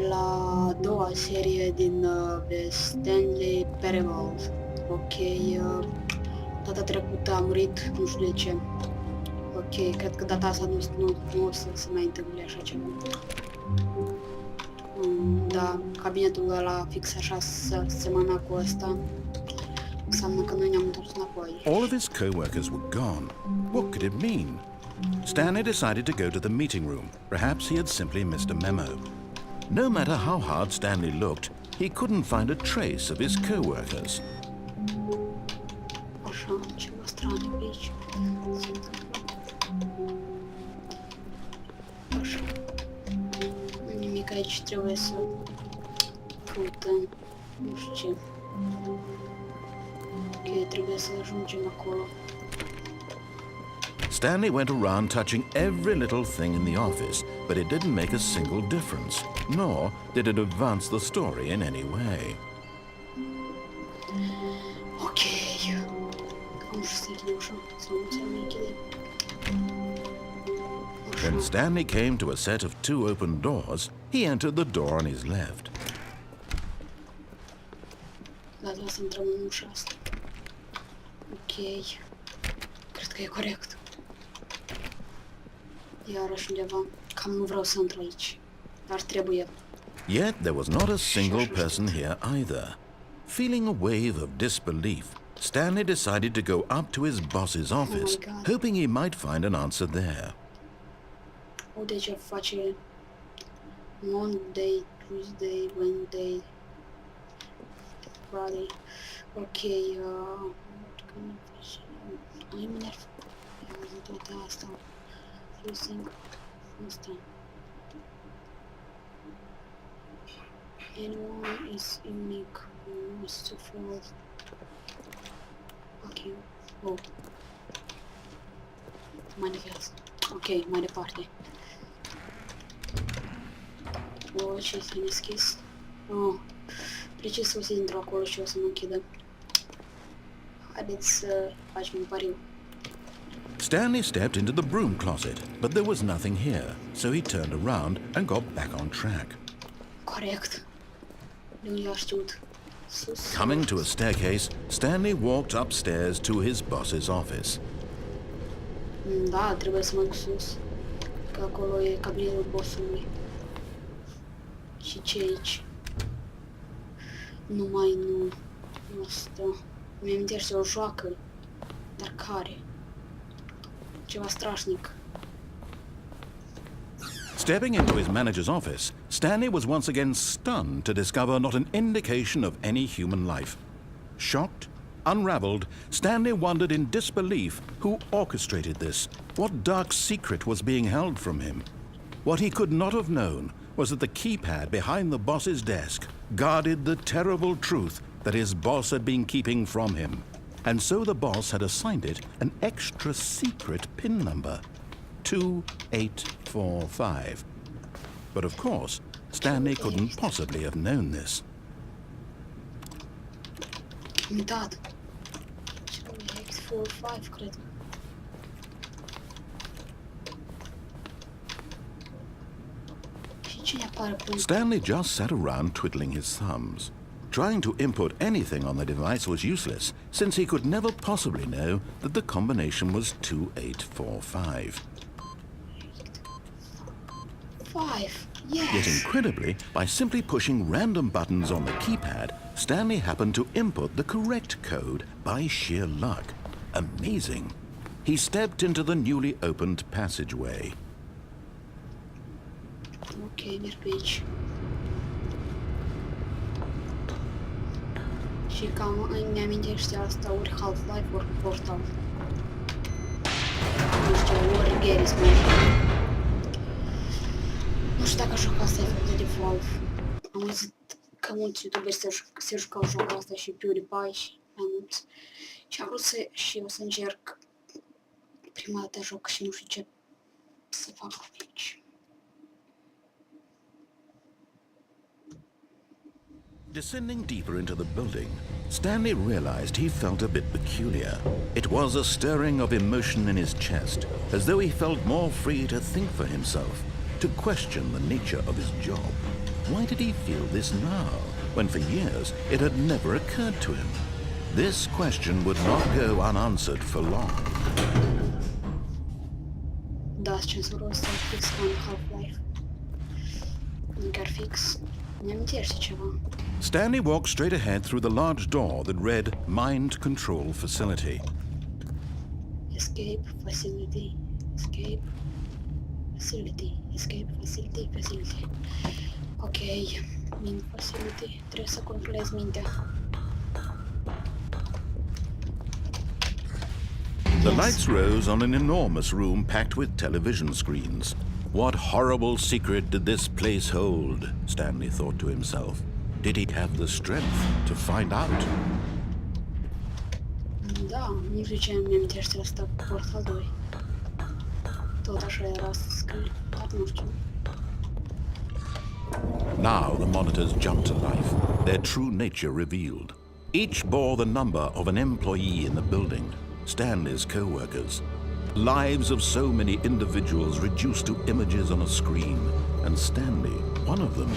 la a doua serie din The Stanley Parable. Ok, data trecută a murit, nu știu de ce. Ok, cred că data asta nu o să se mai întâmple așa ceva. Da, cabinetul ăla fix așa semăna cu ăsta. Înseamnă că noi ne-am întors înapoi. All of his co-workers were gone. What could it mean? Stanley decided to go to the meeting room. Perhaps he had simply missed a memo. No matter how hard Stanley looked, he couldn't find a trace of his co-workers. Așa, ceva strane pe aici. Așa. Nimic aici, trebuie să căutăm. Nu știu ce. Ok, trebuie să ajungem acolo. Stanley went around touching every little thing in the office, but it didn't make a single difference, nor did it advance the story in any way. Ok. Am să de ușa, să nu se mai închide. When Stanley came to a set of 2 open doors, he entered the door on his left. Da, trebuie să intrăm în ușa asta. Ok. Cred că e corect. Iarăși undeva. Cam nu vreau să intru aici. Dar trebuie. Yet there was not a single person here either. Feeling a wave of disbelief, Stanley decided to go up to his boss's office, hoping he might find an answer there. Uite ce face Monday, Tuesday, Wednesday, Friday. Ok, ai nerf. Toate asta. Using asta. Anyone is unique who wants to follow. Ok. Oh. Manifest. Ok, mai departe. Oh, ce s-a deschis? Oh. Precis să o să intru acolo și o să mă închidă. Haideți să facem un pariu. Stanley stepped into the broom closet, but there was nothing here, so he turned around and got back on track. Corect. Nu i-a știut. Coming to a staircase, Stanley walked upstairs to his boss's office. Da, trebuie să mă duc sus. Că acolo e cabinetul bossului. Și ce aici? Numai nu stă. Mi-am amintește o joacă. Dar care? Ceva strașnic. Stepping into his manager's office, Stanley was once again stunned to discover not an indication of any human life. Shocked, unraveled, Stanley wondered in disbelief who orchestrated this, what dark secret was being held from him. What he could not have known was that the keypad behind the boss's desk guarded the terrible truth that his boss had been keeping from him. And so the boss had assigned it an extra secret PIN number, 2845. But of course, Stanley couldn't possibly have known this. Uitat. 2845, cred. Și cine apare pe... Stanley just sat around twiddling his thumbs. Trying to input anything on the device was useless, since he could never possibly know that the combination was 2845. 5, yes! Yet incredibly, by simply pushing random buttons on the keypad, Stanley happened to input the correct code by sheer luck. Amazing. He stepped into the newly opened passageway. Ok, merg pe aici. Și cam îmi amintește asta ori Half-Life, ori Portal. Nu știu, ori Garry's Mod. Nu știu dacă jocul asta e făcut de Valve. Am auzit că mulți youtuberi se jucau jocul asta și PewDiePie și mai mulți. Și am vrut și eu să încerc prima dată joc și nu știu ce să fac aici. Descending deeper into the building, Stanley realized he felt a bit peculiar. It was a stirring of emotion in his chest, as though he felt more free to think for himself, to question the nature of his job. Why did he feel this now, when for years it had never occurred to him? This question would not go unanswered for long. Da, cenzurul ăsta fix ca în Half-Life. Chiar fix. Ne amintește ceva. Stanley walked straight ahead through the large door that read Mind Control Facility. Escape facility. Escape facility. Escape facility. Facility. Ok. Mind facility. Trebuie să controlez mintea. The lights rose on an enormous room packed with television screens. What horrible secret did this place hold? Stanley thought to himself. Did he have the strength to find out? Da, nici de ce mi amintește asta Portal 2. Tot așa era scris, dar nu știu. Now the monitors jumped to life, their true nature revealed. Each bore the number of an employee in the building, Stanley's co-workers. Lives of so many individuals reduced to images on a screen, and Stanley, one of them,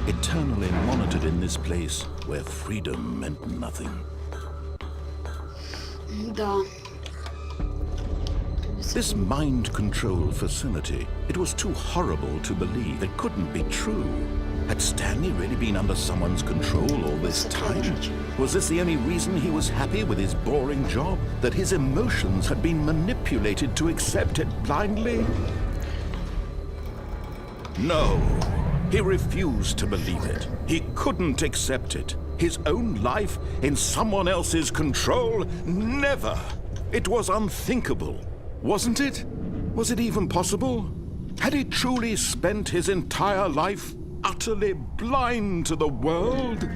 eternally monitored in this place where freedom meant nothing. Da. This mind control facility, it was too horrible to believe. It couldn't be true. Had Stanley really been under someone's control all this time? Was this the only reason he was happy with his boring job? That his emotions had been manipulated to accept it blindly? No, he refused to believe it. He couldn't accept it. His own life in someone else's control? Never! It was unthinkable, wasn't it? Was it even possible? Had he truly spent his entire life utterly blind to the world?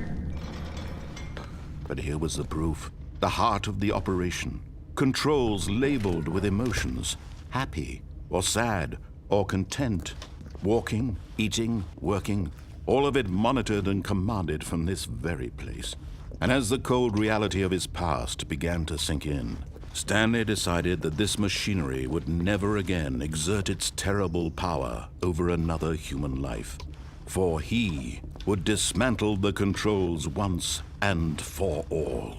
But here was the proof. The heart of the operation. Controls labeled with emotions. Happy, or sad, or content. Walking, eating, working. All of it monitored and commanded from this very place. And as the cold reality of his past began to sink in, Stanley decided that this machinery would never again exert its terrible power over another human life. For he would dismantle the controls once and for all.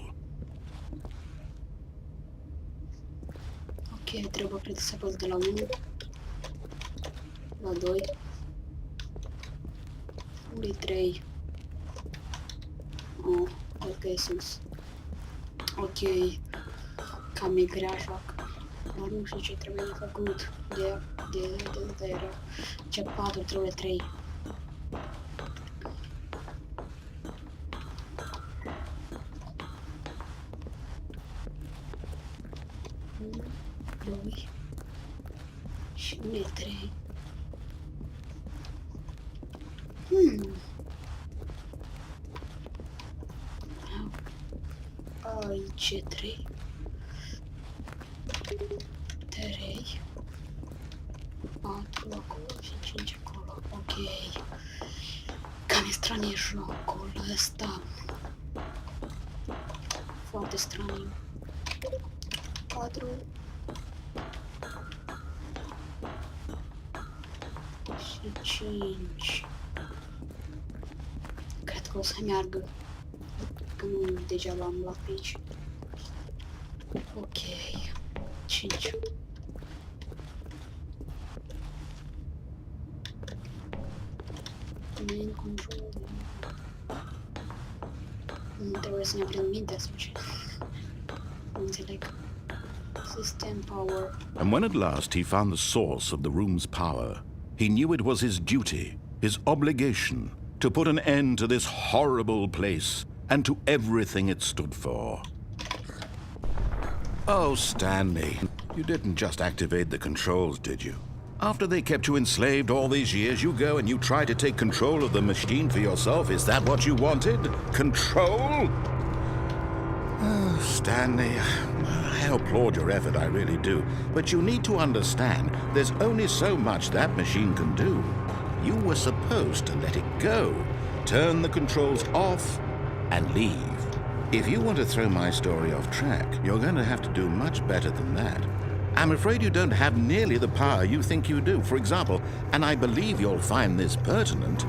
Ok, trebuie cred să apăs de la 1 la 2 unde 3. Oh, cred că e sus. Ok, cam e grea joacă. Dar nu știu ce trebuie făcut. De era. Ce 4 trebuie 3. Doi. Și unde e 3? Aici e 3. 3. 4 acolo și 5 acolo. Ok. Cam e stranie jocul ăsta. Foarte straniu. 4. Și 5. Cred că o să meargă. Că nu degeaba am luat pe aici. Ok. 5. Main control. Nu trebuie să ne aprind mintea sau ce? Nu înțeleg. System power. And when at last he found the source of the room's power, he knew it was his duty, his obligation, to put an end to this horrible place and to everything it stood for. Oh, Stanley, you didn't just activate the controls, did you? After they kept you enslaved all these years, you go and you try to take control of the machine for yourself. Is that what you wanted? Control? Oh, Stanley, I applaud your effort, I really do. But you need to understand, there's only so much that machine can do. You were supposed to let it go, turn the controls off, and leave. If you want to throw my story off track, you're going to have to do much better than that. I'm afraid you don't have nearly the power you think you do. For example, and I believe you'll find this pertinent,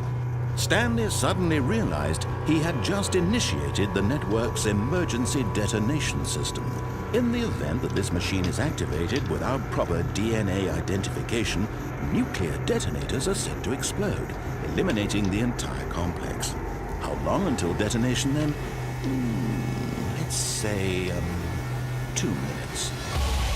Stanley suddenly realized he had just initiated the network's emergency detonation system. In the event that this machine is activated without proper DNA identification, nuclear detonators are set to explode, eliminating the entire complex. How long until detonation then? Let's say, 2 minutes.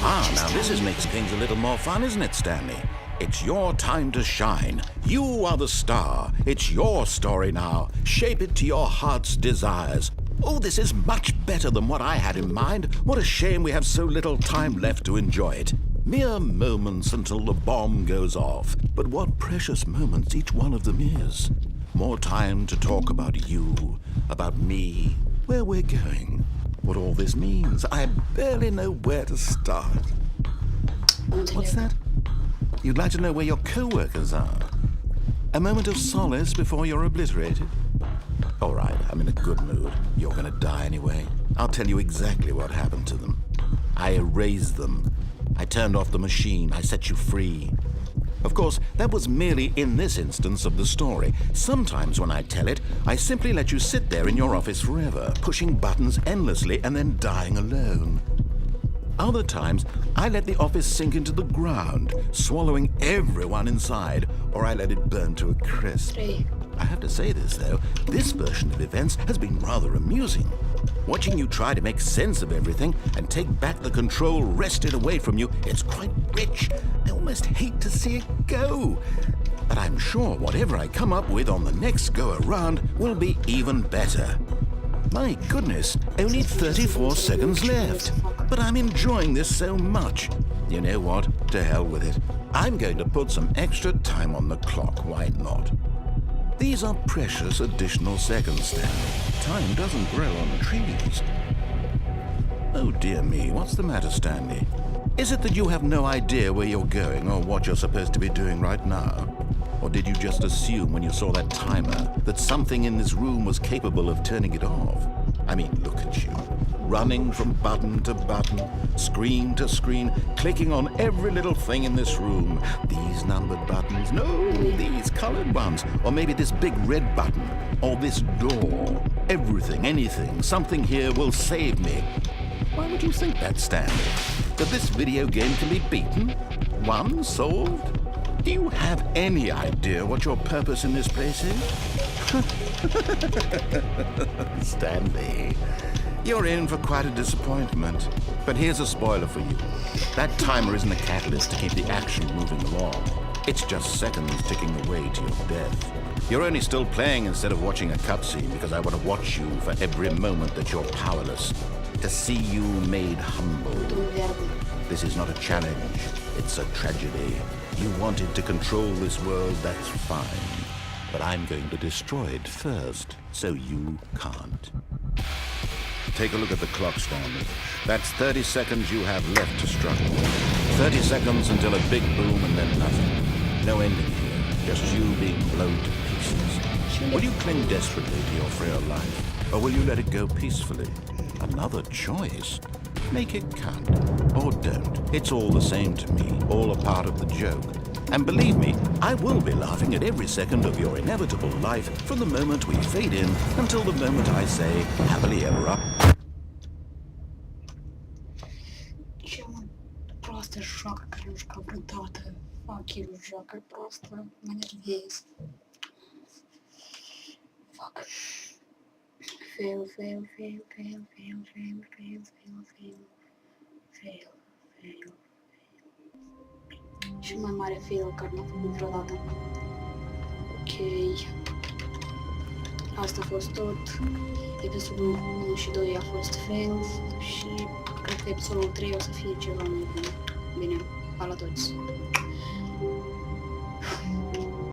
Now this makes things a little more fun, isn't it, Stanley? It's your time to shine. You are the star. It's your story now. Shape it to your heart's desires. Oh, this is much better than what I had in mind. What a shame we have so little time left to enjoy it. Mere moments until the bomb goes off. But what precious moments each one of them is. More time to talk about you, about me, where we're going, what all this means. I barely know where to start. What's that? You'd like to know where your co-workers are? A moment of solace before you're obliterated? All right, I'm in a good mood. You're gonna die anyway. I'll tell you exactly what happened to them. I erased them. I turned off the machine. I set you free. Of course, that was merely in this instance of the story. Sometimes when I tell it, I simply let you sit there in your office forever, pushing buttons endlessly and then dying alone. Other times, I let the office sink into the ground, swallowing everyone inside, or I let it burn to a crisp. I have to say this, though, this version of events has been rather amusing. Watching you try to make sense of everything and take back the control wrested away from you, it's quite rich. I almost hate to see it go. But I'm sure whatever I come up with on the next go-around will be even better. My goodness, only 34 seconds left. But I'm enjoying this so much. You know what? To hell with it. I'm going to put some extra time on the clock, why not? These are precious additional seconds, Stanley. Time doesn't grow on trees. Oh dear me, what's the matter, Stanley? Is it that you have no idea where you're going or what you're supposed to be doing right now? Or did you just assume when you saw that timer that something in this room was capable of turning it off? I mean, look at you. Running from button to button, screen to screen, clicking on every little thing in this room. These numbered buttons, no, these colored ones. Or maybe this big red button, or this door. Everything, anything, something here will save me. Why would you think that, Stanley? That this video game can be beaten? Won? Solved? Do you have any idea what your purpose in this place is? Stanley, you're in for quite a disappointment. But here's a spoiler for you. That timer isn't a catalyst to keep the action moving along. It's just seconds ticking away to your death. You're only still playing instead of watching a cutscene because I want to watch you for every moment that you're powerless. To see you made humble. This is not a challenge. It's a tragedy. You wanted to control this world, that's fine. But I'm going to destroy it first, so you can't. Take a look at the clock, Stanley. That's 30 seconds you have left to struggle. 30 seconds until a big boom and then nothing. No ending here, just you being blown to pieces. Will you cling desperately to your frail life, or will you let it go peacefully? Another choice. Make it count. Or don't. It's all the same to me, all a part of the joke. And believe me, I will be laughing at every second of your inevitable life from the moment we fade in until the moment I say, happily ever up. Просто joacă călușca brutată. Fuck you, joacă prostă. Mă nervez. Fuck. Fail. Și mai mare fail care n-a făcut vreodată. Ok. Asta a fost tot. Episodul 1 și 2 a fost fail și cred că episodul 3 o să fie ceva mai bun. Bine, pa la toți!